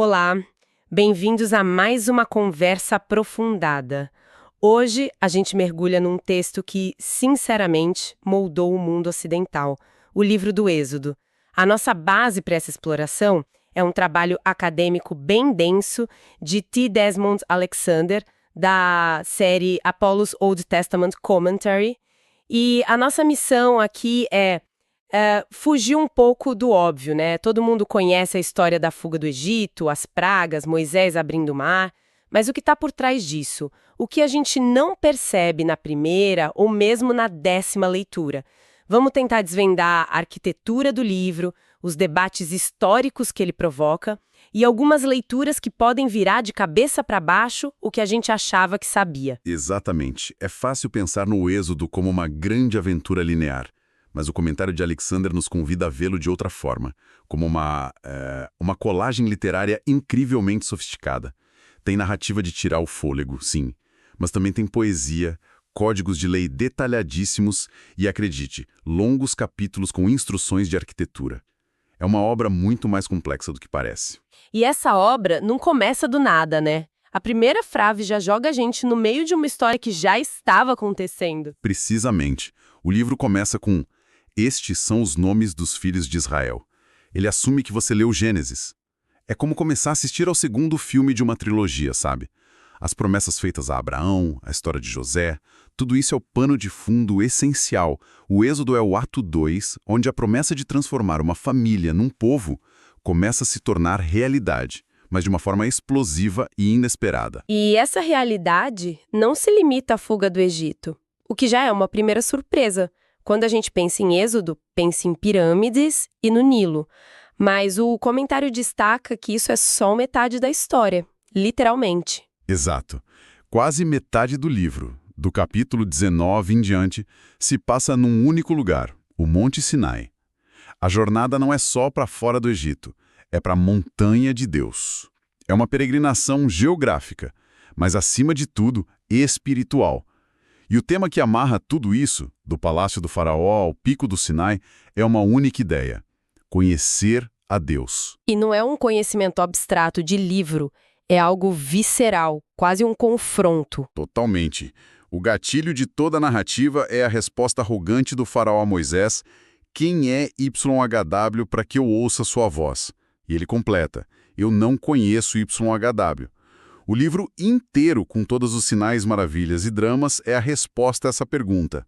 Olá, bem-vindos a mais uma conversa aprofundada. Hoje a gente mergulha num texto que, sinceramente, moldou o mundo ocidental, o livro do Êxodo. A nossa base para essa exploração é um trabalho acadêmico bem denso de T. Desmond Alexander, da série Apollo's Old Testament Commentary. E a nossa missão aqui é fugir um pouco do óbvio, né? Todo mundo conhece a história da fuga do Egito, as pragas, Moisés abrindo o mar, mas o que está por trás disso? O que a gente não percebe na primeira ou mesmo na 10ª leitura? Vamos tentar desvendar a arquitetura do livro, os debates históricos que ele provoca e algumas leituras que podem virar de cabeça para baixo o que a gente achava que sabia. Exatamente. É fácil pensar no Êxodo como uma grande aventura linear. Mas o comentário de Alexander nos convida a vê-lo de outra forma, como uma colagem literária incrivelmente sofisticada. Tem narrativa de tirar o fôlego, sim, mas também tem poesia, códigos de lei detalhadíssimos e, acredite, longos capítulos com instruções de arquitetura. É uma obra muito mais complexa do que parece. E essa obra não começa do nada, né? A primeira frase já joga a gente no meio de uma história que já estava acontecendo. Precisamente. O livro começa com: estes são os nomes dos filhos de Israel. Ele assume que você leu Gênesis. É como começar a assistir ao segundo filme de uma trilogia, sabe? As promessas feitas a Abraão, a história de José, tudo isso é o pano de fundo essencial. O Êxodo é o ato 2, onde a promessa de transformar uma família num povo começa a se tornar realidade, mas de uma forma explosiva e inesperada. E essa realidade não se limita à fuga do Egito, o que já é uma primeira surpresa. Quando a gente pensa em Êxodo, pensa em pirâmides e no Nilo. Mas o comentário destaca que isso é só metade da história, literalmente. Exato. Quase metade do livro, do capítulo 19 em diante, se passa num único lugar, o Monte Sinai. A jornada não é só para fora do Egito, é para a montanha de Deus. É uma peregrinação geográfica, mas acima de tudo, espiritual. E o tema que amarra tudo isso, do Palácio do Faraó ao Pico do Sinai, é uma única ideia: conhecer a Deus. E não é um conhecimento abstrato de livro, é algo visceral, quase um confronto. Totalmente. O gatilho de toda a narrativa é a resposta arrogante do Faraó a Moisés: quem é YHW para que eu ouça sua voz? E ele completa: eu não conheço YHW. O livro inteiro, com todos os sinais, maravilhas e dramas, é a resposta a essa pergunta.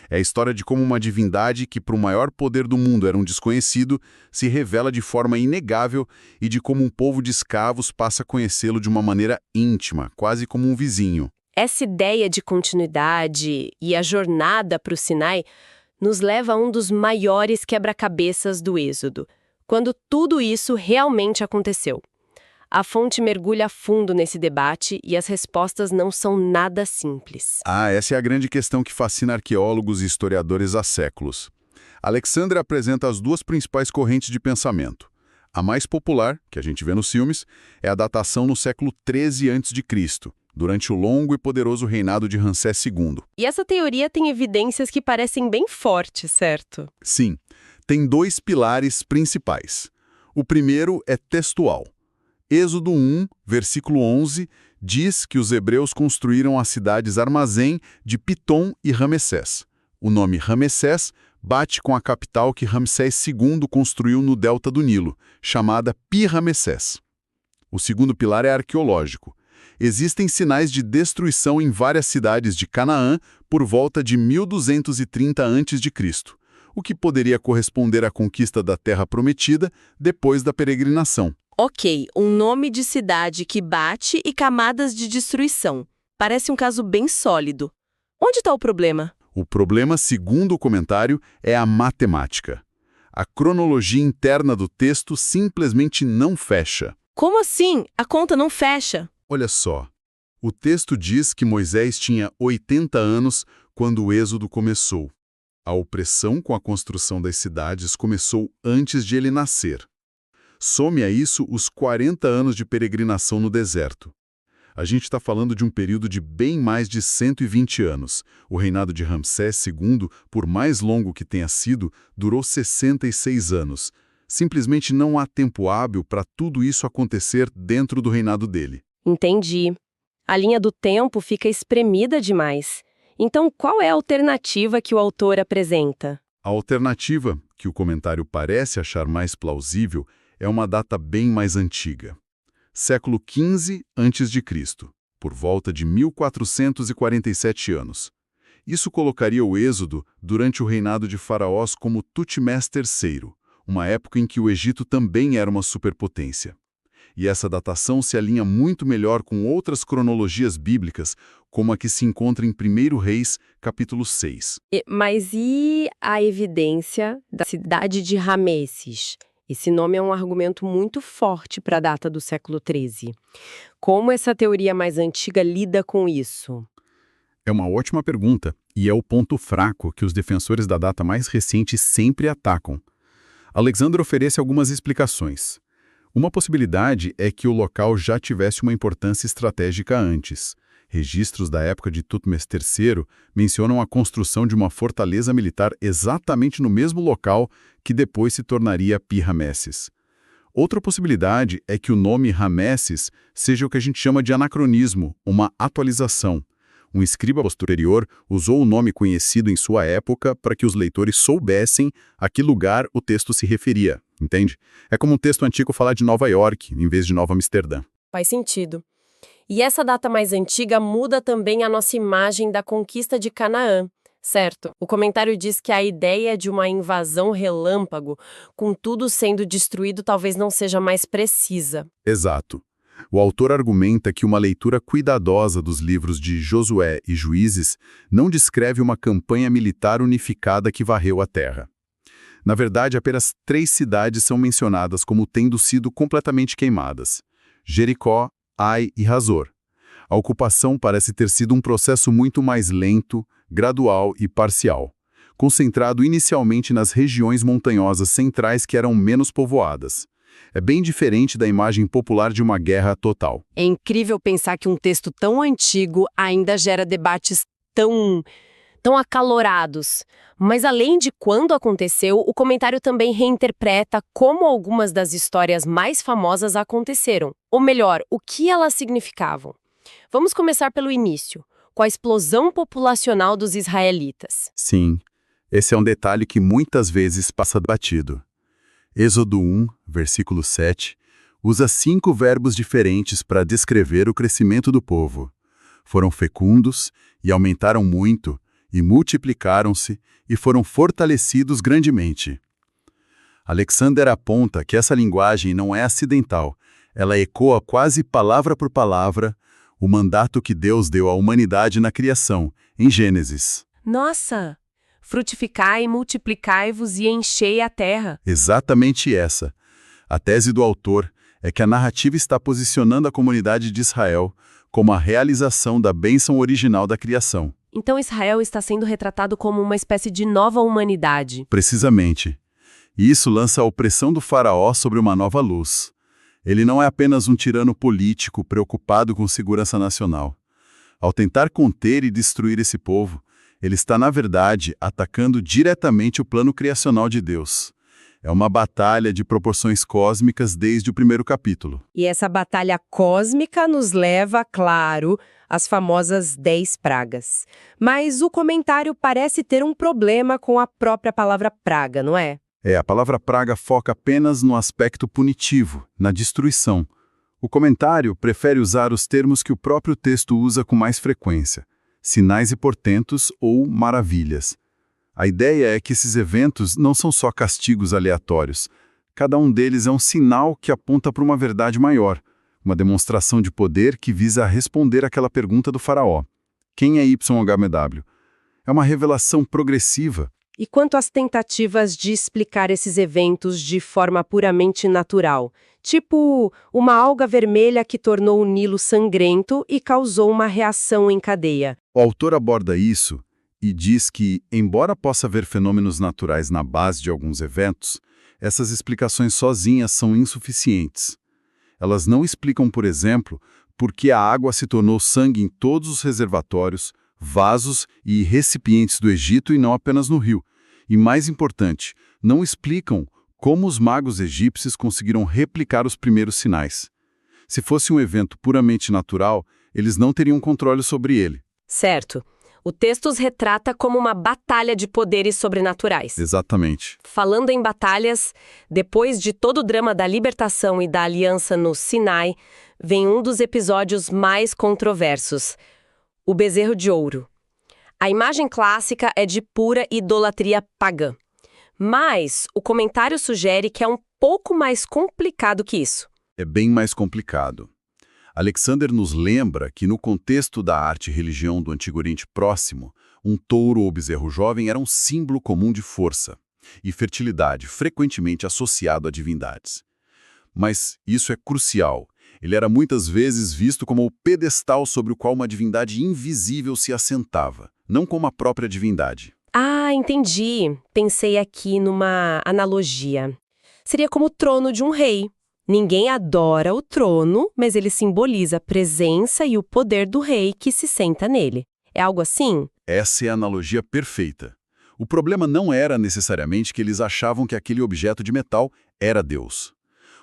É a história de como uma divindade que, para o maior poder do mundo, era um desconhecido, se revela de forma inegável e de como um povo de escravos passa a conhecê-lo de uma maneira íntima, quase como um vizinho. Essa ideia de continuidade e a jornada para o Sinai nos leva a um dos maiores quebra-cabeças do Êxodo, quando tudo isso realmente aconteceu. A fonte mergulha a fundo nesse debate e as respostas não são nada simples. Essa é a grande questão que fascina arqueólogos e historiadores há séculos. Alexander apresenta as duas principais correntes de pensamento. A mais popular, que a gente vê nos filmes, é a datação no século XIII a.C., durante o longo e poderoso reinado de Ramsés II. E essa teoria tem evidências que parecem bem fortes, certo? Sim, tem dois pilares principais. O primeiro é textual. Êxodo 1, versículo 11, diz que os hebreus construíram as cidades Armazém de Pitom e Ramessés. O nome Ramessés bate com a capital que Ramsés II construiu no delta do Nilo, chamada Pi-Ramessés. O segundo pilar é arqueológico. Existem sinais de destruição em várias cidades de Canaã por volta de 1230 a.C., o que poderia corresponder à conquista da Terra Prometida depois da peregrinação. Ok, um nome de cidade que bate e camadas de destruição. Parece um caso bem sólido. Onde está o problema? O problema, segundo o comentário, é a matemática. A cronologia interna do texto simplesmente não fecha. Como assim? A conta não fecha? Olha só, o texto diz que Moisés tinha 80 anos quando o Êxodo começou. A opressão com a construção das cidades começou antes de ele nascer. Some a isso os 40 anos de peregrinação no deserto. A gente está falando de um período de bem mais de 120 anos. O reinado de Ramsés II, por mais longo que tenha sido, durou 66 anos. Simplesmente não há tempo hábil para tudo isso acontecer dentro do reinado dele. Entendi. A linha do tempo fica espremida demais. Então, qual é a alternativa que o autor apresenta? A alternativa, que o comentário parece achar mais plausível, é uma data bem mais antiga. Século XV a.C., por volta de 1447 anos. Isso colocaria o Êxodo durante o reinado de Faraós como Tutmés III, uma época em que o Egito também era uma superpotência. E essa datação se alinha muito melhor com outras cronologias bíblicas, como a que se encontra em 1 Reis, capítulo 6. Mas e a evidência da cidade de Ramesses? Esse nome é um argumento muito forte para a data do século XIII. Como essa teoria mais antiga lida com isso? É uma ótima pergunta, e é o ponto fraco que os defensores da data mais recente sempre atacam. Alexandre oferece algumas explicações. Uma possibilidade é que o local já tivesse uma importância estratégica antes. Registros da época de Tutmés III mencionam a construção de uma fortaleza militar exatamente no mesmo local que depois se tornaria Pi-Ramesses. Outra possibilidade é que o nome Ramesses seja o que a gente chama de anacronismo, uma atualização. Um escriba posterior usou o nome conhecido em sua época para que os leitores soubessem a que lugar o texto se referia, entende? É como um texto antigo falar de Nova York, em vez de Nova Amsterdã. Faz sentido. E essa data mais antiga muda também a nossa imagem da conquista de Canaã, certo? O comentário diz que a ideia de uma invasão relâmpago, com tudo sendo destruído, talvez não seja mais precisa. Exato. O autor argumenta que uma leitura cuidadosa dos livros de Josué e Juízes não descreve uma campanha militar unificada que varreu a terra. Na verdade, apenas 3 cidades são mencionadas como tendo sido completamente queimadas: Jericó, Ai e Hazor. A ocupação parece ter sido um processo muito mais lento, gradual e parcial, concentrado inicialmente nas regiões montanhosas centrais que eram menos povoadas. É bem diferente da imagem popular de uma guerra total. É incrível pensar que um texto tão antigo ainda gera debates tão acalorados. Mas além de quando aconteceu, o comentário também reinterpreta como algumas das histórias mais famosas aconteceram. Ou melhor, o que elas significavam. Vamos começar pelo início, com a explosão populacional dos israelitas. Sim, esse é um detalhe que muitas vezes passa batido. Êxodo 1, versículo 7, usa 5 verbos diferentes para descrever o crescimento do povo. Foram fecundos e aumentaram muito, e multiplicaram-se, e foram fortalecidos grandemente. Alexander aponta que essa linguagem não é acidental, ela ecoa quase palavra por palavra o mandato que Deus deu à humanidade na criação, em Gênesis. Nossa! Frutificai, multiplicai-vos e enchei a terra. Exatamente essa. A tese do autor é que a narrativa está posicionando a comunidade de Israel como a realização da bênção original da criação. Então Israel está sendo retratado como uma espécie de nova humanidade. Precisamente. E isso lança a opressão do faraó sobre uma nova luz. Ele não é apenas um tirano político preocupado com segurança nacional. Ao tentar conter e destruir esse povo, ele está, na verdade, atacando diretamente o plano criacional de Deus. É uma batalha de proporções cósmicas desde o primeiro capítulo. E essa batalha cósmica nos leva, claro, às famosas 10 pragas. Mas o comentário parece ter um problema com a própria palavra praga, não é? A palavra praga foca apenas no aspecto punitivo, na destruição. O comentário prefere usar os termos que o próprio texto usa com mais frequência: sinais e portentos ou maravilhas. A ideia é que esses eventos não são só castigos aleatórios. Cada um deles é um sinal que aponta para uma verdade maior, uma demonstração de poder que visa responder àquela pergunta do faraó: quem é YHWH? É uma revelação progressiva. E quanto às tentativas de explicar esses eventos de forma puramente natural, tipo uma alga vermelha que tornou o Nilo sangrento e causou uma reação em cadeia? O autor aborda isso e diz que, embora possa haver fenômenos naturais na base de alguns eventos, essas explicações sozinhas são insuficientes. Elas não explicam, por exemplo, por que a água se tornou sangue em todos os reservatórios, vasos e recipientes do Egito e não apenas no rio. E mais importante, não explicam Como os magos egípcios conseguiram replicar os primeiros sinais? Se fosse um evento puramente natural, eles não teriam controle sobre ele. Certo. O texto os retrata como uma batalha de poderes sobrenaturais. Exatamente. Falando em batalhas, depois de todo o drama da libertação e da aliança no Sinai, vem um dos episódios mais controversos: o bezerro de ouro. A imagem clássica é de pura idolatria pagã. Mas o comentário sugere que é um pouco mais complicado que isso. É bem mais complicado. Alexander nos lembra que, no contexto da arte e religião do Antigo Oriente Próximo, um touro ou bezerro jovem era um símbolo comum de força e fertilidade, frequentemente associado a divindades. Mas isso é crucial. Ele era muitas vezes visto como o pedestal sobre o qual uma divindade invisível se assentava, não como a própria divindade. Ah, entendi. Pensei aqui numa analogia. Seria como o trono de um rei. Ninguém adora o trono, mas ele simboliza a presença e o poder do rei que se senta nele. É algo assim? Essa é a analogia perfeita. O problema não era necessariamente que eles achavam que aquele objeto de metal era Deus.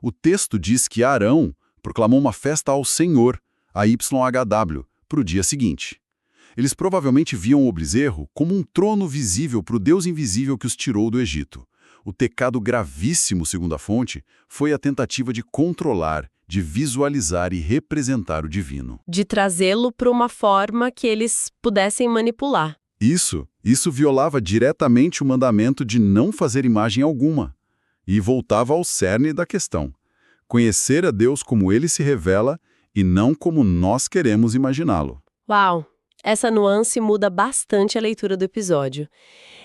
O texto diz que Arão proclamou uma festa ao Senhor, a YHW, para o dia seguinte. Eles provavelmente viam o bezerro como um trono visível para o Deus invisível que os tirou do Egito. O pecado gravíssimo, segundo a fonte, foi a tentativa de controlar, de visualizar e representar o divino. De trazê-lo para uma forma que eles pudessem manipular. Isso violava diretamente o mandamento de não fazer imagem alguma. E voltava ao cerne da questão: conhecer a Deus como ele se revela e não como nós queremos imaginá-lo. Uau! Essa nuance muda bastante a leitura do episódio.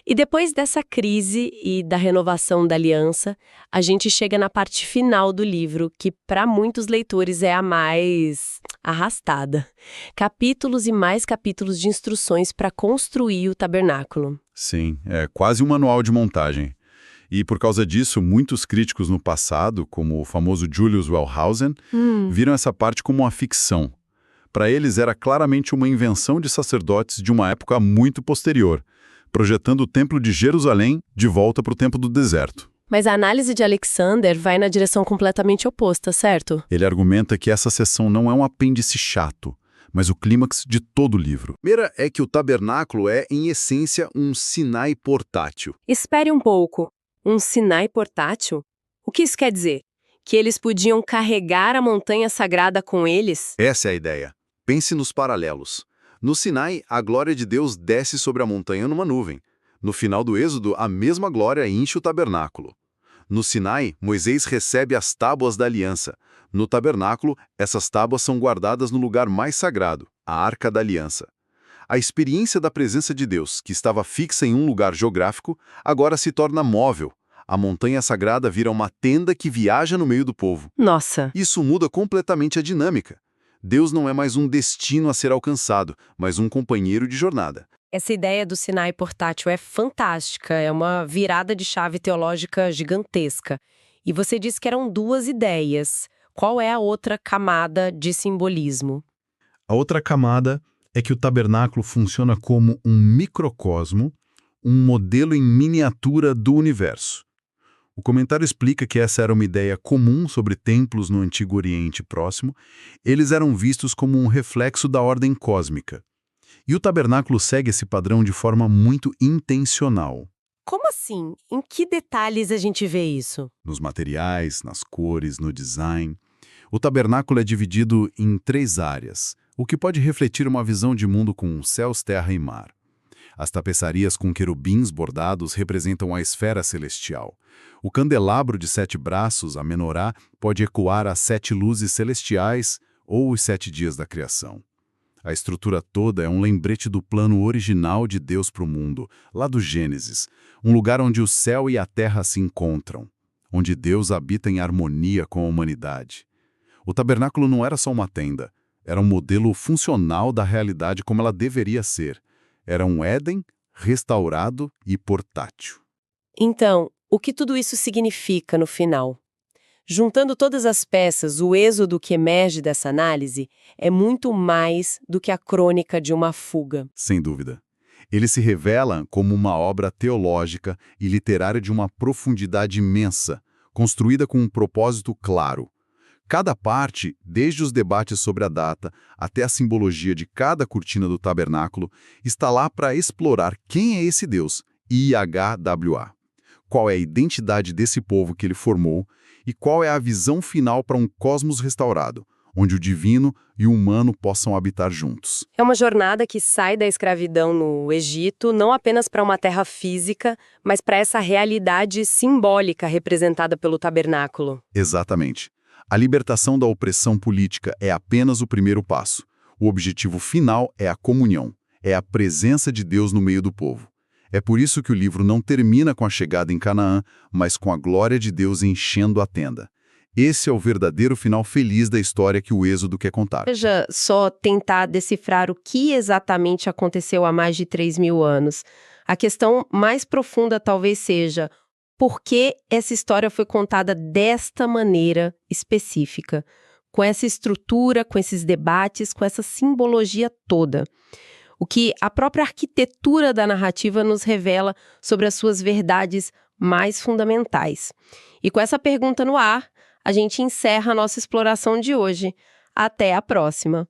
E depois dessa crise e da renovação da aliança, a gente chega na parte final do livro, que para muitos leitores é a mais arrastada. Capítulos e mais capítulos de instruções para construir o tabernáculo. Sim, é quase um manual de montagem. E por causa disso, muitos críticos no passado, como o famoso Julius Wellhausen, viram essa parte como uma ficção. Para eles era claramente uma invenção de sacerdotes de uma época muito posterior, projetando o Templo de Jerusalém de volta para o Templo do Deserto. Mas a análise de Alexander vai na direção completamente oposta, certo? Ele argumenta que essa seção não é um apêndice chato, mas o clímax de todo o livro. A primeira é que o tabernáculo é, em essência, um Sinai portátil. Espere um pouco. Um Sinai portátil? O que isso quer dizer? Que eles podiam carregar a montanha sagrada com eles? Essa é a ideia. Pense nos paralelos. No Sinai, a glória de Deus desce sobre a montanha numa nuvem. No final do Êxodo, a mesma glória enche o tabernáculo. No Sinai, Moisés recebe as tábuas da aliança. No tabernáculo, essas tábuas são guardadas no lugar mais sagrado, a Arca da Aliança. A experiência da presença de Deus, que estava fixa em um lugar geográfico, agora se torna móvel. A montanha sagrada vira uma tenda que viaja no meio do povo. Nossa! Isso muda completamente a dinâmica. Deus não é mais um destino a ser alcançado, mas um companheiro de jornada. Essa ideia do Sinai portátil é fantástica, é uma virada de chave teológica gigantesca. E você disse que eram duas ideias. Qual é a outra camada de simbolismo? A outra camada é que o tabernáculo funciona como um microcosmo, um modelo em miniatura do universo. O comentário explica que essa era uma ideia comum sobre templos no Antigo Oriente Próximo. Eles eram vistos como um reflexo da ordem cósmica. E o tabernáculo segue esse padrão de forma muito intencional. Como assim? Em que detalhes a gente vê isso? Nos materiais, nas cores, no design. O tabernáculo é dividido em 3 áreas, o que pode refletir uma visão de mundo com céus, terra e mar. As tapeçarias com querubins bordados representam a esfera celestial. O candelabro de 7 braços, a menorá, pode ecoar as 7 luzes celestiais ou os 7 dias da criação. A estrutura toda é um lembrete do plano original de Deus para o mundo, lá do Gênesis, um lugar onde o céu e a terra se encontram, onde Deus habita em harmonia com a humanidade. O tabernáculo não era só uma tenda, era um modelo funcional da realidade como ela deveria ser. Era um Éden restaurado e portátil. Então, o que tudo isso significa no final? Juntando todas as peças, o êxodo que emerge dessa análise é muito mais do que a crônica de uma fuga. Sem dúvida. Ele se revela como uma obra teológica e literária de uma profundidade imensa, construída com um propósito claro. Cada parte, desde os debates sobre a data até a simbologia de cada cortina do tabernáculo, está lá para explorar quem é esse Deus, IHWH. Qual é a identidade desse povo que ele formou e qual é a visão final para um cosmos restaurado, onde o divino e o humano possam habitar juntos. É uma jornada que sai da escravidão no Egito, não apenas para uma terra física, mas para essa realidade simbólica representada pelo tabernáculo. Exatamente. A libertação da opressão política é apenas o primeiro passo. O objetivo final é a comunhão, é a presença de Deus no meio do povo. É por isso que o livro não termina com a chegada em Canaã, mas com a glória de Deus enchendo a tenda. Esse é o verdadeiro final feliz da história que o Êxodo quer contar. Veja só tentar decifrar o que exatamente aconteceu há mais de 3.000 anos. A questão mais profunda talvez seja: por que essa história foi contada desta maneira específica? Com essa estrutura, com esses debates, com essa simbologia toda. O que a própria arquitetura da narrativa nos revela sobre as suas verdades mais fundamentais. E com essa pergunta no ar, a gente encerra a nossa exploração de hoje. Até a próxima!